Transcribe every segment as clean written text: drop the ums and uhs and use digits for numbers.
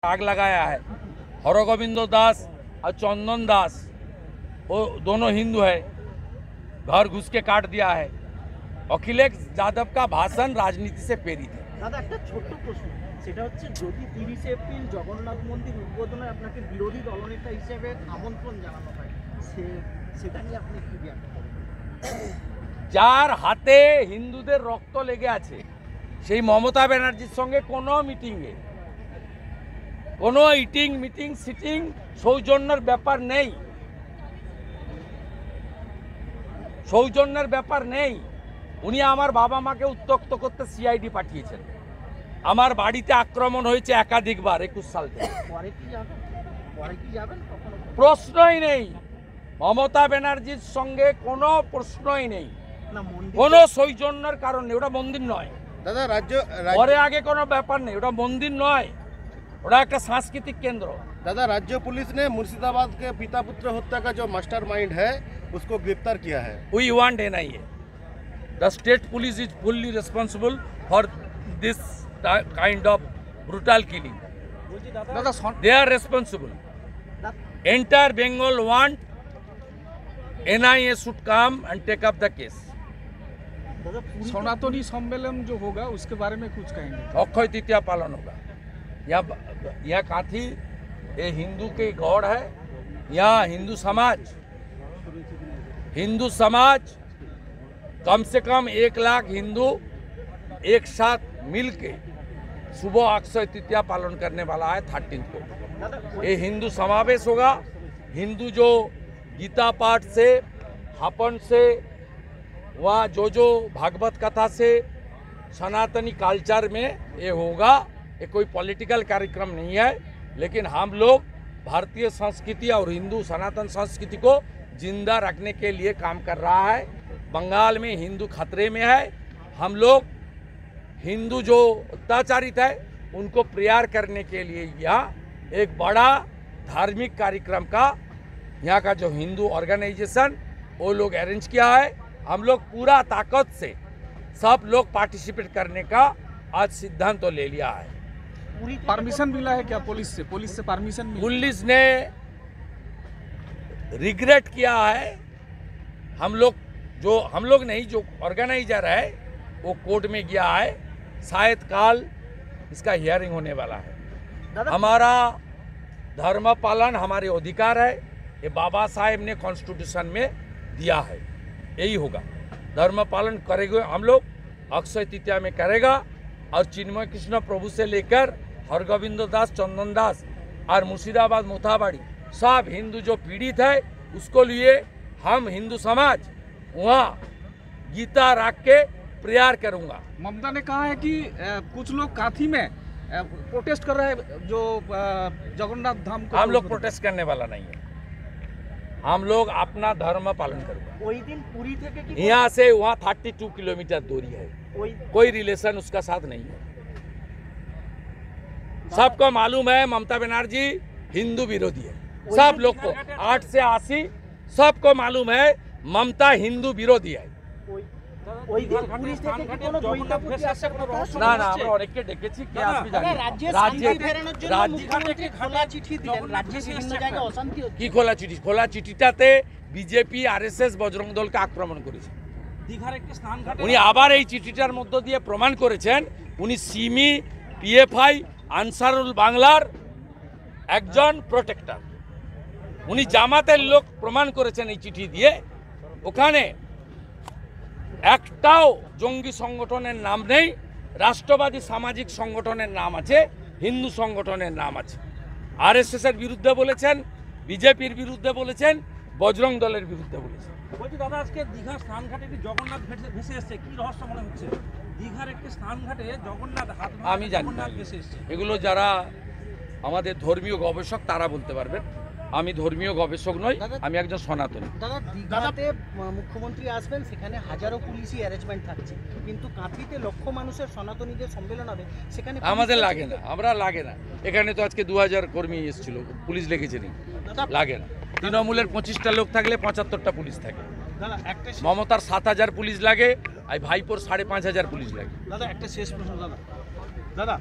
आग लगाया है। हरगोविंद दास और चंदन दास वो दोनों हिंदू है, घर घुस के काट दिया है। अखिलेश यादव का भाषण राजनीति से प्रेरित है। दादा একটা ছোট্ট প্রশ্ন, সেটা হচ্ছে যদি 30 এপ্রিল জগন্নাথ মন্দির উদ্বোধনে আপনাকে বিরোধী দলনেতা হিসেবে আমন্ত্রণ জানানো হয়, সেটা নিয়ে আপনি কি ব্যাখ্যা করবেন? যার হাতে হিন্দুদের রক্ত লেগে আছে সেই মমতা ব্যানার্জির সঙ্গে কোনো মিটিংয়ে কোনো ইটিং মিটিং সিটিং সৌজন্যের ব্যাপার নেই, সৌজন্যের ব্যাপার নেই। উনি আমার বাবা মাকে উত্ত্যক্ত করতে সিআইডি পাঠিয়েছেন। আমার বাড়িতে আক্রমণ হয়েছে একাধিকবার 21 সাল থেকে। পরে কি যাবেন? প্রশ্নই নেই, মমতা ব্যানার্জির সঙ্গে কোনো প্রশ্নই নেই, কোনো সৌজন্যের কারণ নেই। ওটা মন্দির নয় দাদা, রাজ্য পরে আগে কোনো ব্যাপার নেই, ওটা মন্দির নয়, ওটা একটা সাংস্কৃতিক কেন্দ্র। दादा, राज्य पुलिस ने मुर्शिदाबाद के पिता पुत्र हत्या का जो मास्टरमाइंड है उसको गिरफ्तार किया है। We want NIA. The state police is fully responsible for this kind of brutal killing. They are responsible. Entire Bengal want NIA should come and take up the case. सनातनी सम्मेलन जो होगा उसके बारे में कुछ कहेंगे? अक्षय तृतीया पालन होगा। यह काथी ये हिंदू के गौड़ है। यहाँ हिंदू समाज कम से कम 1 लाख हिंदू एक साथ मिलके सुबह अक्षय तृतीया पालन करने वाला है 13 को। ये हिंदू समावेश होगा। हिंदू जो गीता पाठ से, हवन से, वहाँ जो भागवत कथा से, सनातनी कल्चर में ये होगा। ये कोई पॉलिटिकल कार्यक्रम नहीं है, लेकिन हम लोग भारतीय संस्कृति और हिंदू सनातन संस्कृति को जिंदा रखने के लिए काम कर रहा है। बंगाल में हिंदू खतरे में है। हम लोग हिंदू जो अत्याचारित है उनको प्रेयर करने के लिए यहाँ एक बड़ा धार्मिक कार्यक्रम का यहाँ का जो हिंदू ऑर्गेनाइजेशन वो लोग अरेंज किया है। हम लोग पूरा ताकत से सब लोग पार्टिसिपेट करने का आज सिद्धांत तो ले लिया है। परमिशन मिला है क्या पुलिस से? पुलिस से परमिशन मिला? पुलिस ने रिग्रेट किया है। हम लोग नहीं, जो ऑर्गेनाइजर है वो कोर्ट में गया है। शायद काल इसका हियरिंग होने वाला है। हमारा धर्म पालन हमारे अधिकार है, ये बाबा साहेब ने कॉन्स्टिट्यूशन में दिया है, यही होगा। धर्म पालन करेंगे हम लोग, अक्षय तृतीया में करेगा। और चिन्मय कृष्ण प्रभु से लेकर हरगोविंद दास, चंदन दास और मुर्शिदाबाद मोथाबाड़ी सब हिंदू जो पीड़ित है उसको लिए हम हिंदू समाज वहाँ गीता रख के प्रेयर करूँगा। ममता ने कहा है कि कुछ लोग काथी में प्रोटेस्ट कर रहे हैं जो जगन्नाथ धाम को। हम लोग प्रोटेस्ट करने वाला नहीं है, हम लोग अपना धर्म पालन करेंगे। यहाँ से वहाँ 32 किलोमीटर दूरी है, कोई रिलेशन उसका साथ नहीं है। सबको मालूम है ममता बनर्जी हिंदू विरोधी है, सब लोग को 8 से 80 सबको मालूम है ममता हिंदू विरोधी है। না না, আমরা অনেককে ডেকেছি, কে আসবে জানি না। কি খোলা চিঠি? খোলা চিঠিটাতে বিজেপি আরএসএস বজরং দলকে আক্রমণ করেছে। উনি আবার এই চিঠিটার মধ্য দিয়ে প্রমাণ করেছেন উনি সিমি, পিএফআই, আনসারুল বাংলার একজন প্রোটেক্টর। উনি জামাতের লোক প্রমাণ করেছেন এই চিঠি দিয়ে। ওখানে একটাও জঙ্গি সংগঠনের নাম নেই, রাষ্ট্রবাদী সামাজিক সংগঠনের নাম আছে, হিন্দু সংগঠনের নাম আছে। আরএসএস এর বিরুদ্ধে বলেছেন, বিজেপির বিরুদ্ধে বলেছেন, বজরং দলের বিরুদ্ধে বলেছেন। বলছি দাদা, আজকে দীঘার স্নানঘাটে একটি জগন্নাথ ভেসে এসছে, কি রহস্য মনে হচ্ছে? দীঘার একটি স্নানঘাটে জগন্নাথ আমি জানি না, ভেসে এসছে। এগুলো যারা আমাদের ধর্মীয় গবেষক তারা বলতে পারবেন। আমি ধর্মীয় গবেষক নই, আমি একজন সনাতনী। দাদা, দীঘাতে মুখ্যমন্ত্রী আসবেন, সেখানে হাজারো পুলিশি অ্যারেঞ্জমেন্ট থাকছে, কিন্তু কাঁথিতে লক্ষ মানুষের সনাতনীদের সম্মেলন হবে, সেখানে আমাদের লাগে না, আমরা লাগে না। এখানে তো আজকে 2000 কর্মী এসেছিল, পুলিশ লেগেছে নি, লাগে না। তৃণমূলের 25টা লোক থাকলে 75টা পুলিশ থাকে। মমতার 7000 পুলিশ লাগে, আর ভাইপোর 5500 পুলিশ লাগে। দাদা একটা শেষ প্রশ্ন। দাদা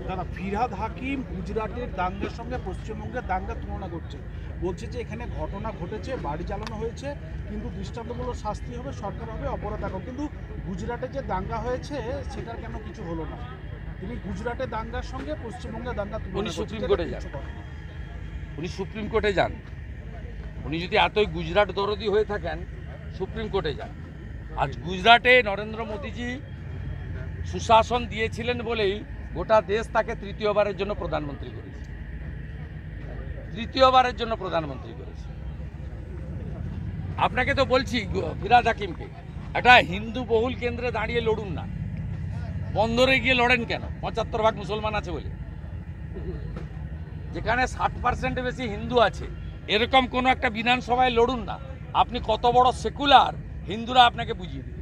দাদা ফিরহাদ হাকিম গুজরাটের দাঙ্গার সঙ্গে পশ্চিমবঙ্গের দাঙ্গা তুলনা করছে, বলছে যে এখানে ঘটনা ঘটেছে, বাড়ি জ্বালানো হয়েছে, কিন্তু দৃষ্টান্তমূলক শাস্তি হবে, সরকার হবে, অপরাধ হবে। কিন্তু গুজরাটে যে দাঙ্গা হয়েছে সেটার কেন কিছু হলো না? তিনি গুজরাটের দাঙ্গার সঙ্গে পশ্চিমবঙ্গের দাঙ্গা উনি তুলনা সুপ্রিম করছেন, কোর্টে এটা যান। কিছু করে। উনি সুপ্রিম কোর্টে যান। উনি যদি এতই গুজরাট দরদি হয়ে থাকেন সুপ্রিম কোর্টে যান। আজ গুজরাটে নরেন্দ্র মোদীজি সুশাসন দিয়েছিলেন বলেই গোটা দেশ তাকে তৃতীয়বারের জন্য প্রধানমন্ত্রী করেছে। তৃতীয়বারের জন্য প্রধানমন্ত্রী করেছে। আপনাকে তো বলছি ফিরহাদ হাকিমকে একটা হিন্দু বহুল কেন্দ্রে দাঁড়িয়ে লড়ুন না, বন্দরে গিয়ে লড়েন কেন? 75% মুসলমান আছে বলে। যেখানে 60% বেশি হিন্দু আছে এরকম কোনো একটা বিধানসভায় লড়ুন না। আপনি কত বড় সেকুলার হিন্দুরা আপনাকে বুঝিয়ে দেবে।